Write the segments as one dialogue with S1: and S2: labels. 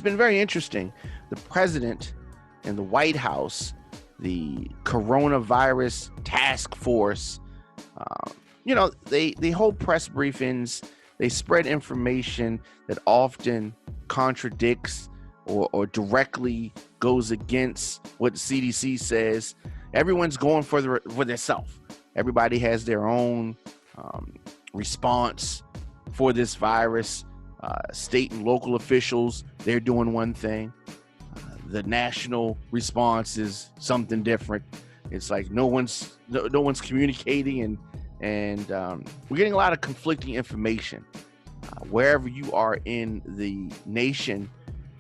S1: been very interesting. The president and the White House, the coronavirus task force, they hold press briefings. They spread information that often contradicts or directly goes against what the CDC says. Everyone's going for themselves. Everybody has their own response for this virus. State and local officials, they're doing one thing. The national response is something different. It's like no one's communicating, and we're getting a lot of conflicting information. Wherever you are in the nation,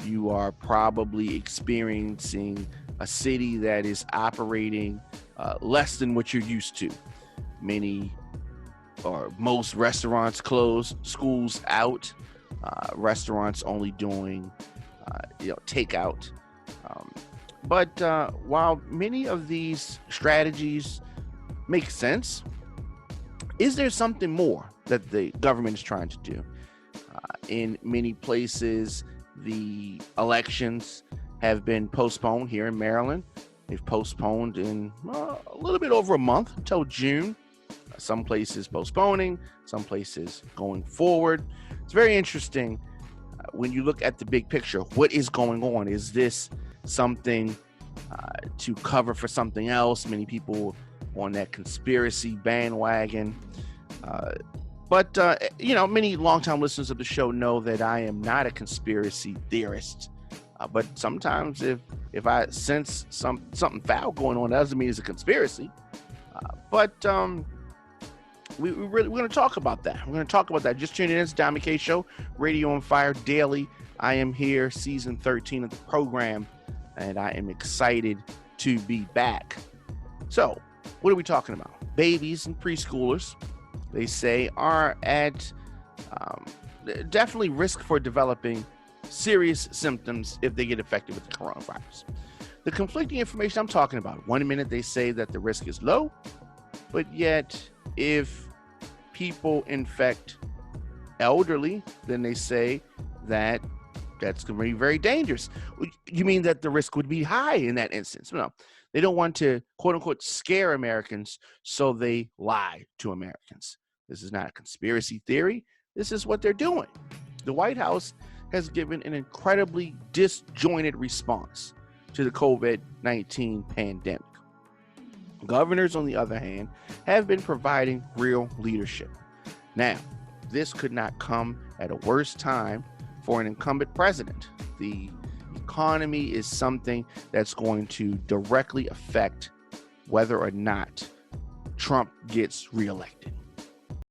S1: you are probably experiencing a city that is operating less than what you're used to. Many or most restaurants closed, schools out, restaurants only doing takeout. But while many of these strategies make sense, is there something more that the government is trying to do? In many places, the elections have been postponed. Here in Maryland, they've postponed in a little bit over a month until June. Some places postponing, some places going forward. It's very interesting when you look at the big picture. What is going on? Is this something to cover for something else? Many people on that conspiracy bandwagon. But many longtime listeners of the show know that I am not a conspiracy theorist. But sometimes if I sense something foul going on, that doesn't mean it's a conspiracy. But we're going to talk about that. We're going to talk about that. Just tune in. It's Dami K Show, Radio on Fire Daily. I am here, season 13 of the program, and I am excited to be back. So, what are we talking about? Babies and preschoolers, they say, are at definitely risk for developing serious symptoms if they get infected with the coronavirus. The conflicting information I'm talking about. One minute they say that the risk is low, but yet if people infect elderly, then they say that that's going to be very dangerous. You mean that the risk would be high in that instance? No, they don't want to, quote unquote, scare Americans, so they lie to Americans. This is not a conspiracy theory. This is what they're doing. The White House has given an incredibly disjointed response to the COVID-19 pandemic. Governors, on the other hand, have been providing real leadership. Now, this could not come at a worse time for an incumbent president. The economy is something that's going to directly affect whether or not Trump gets reelected.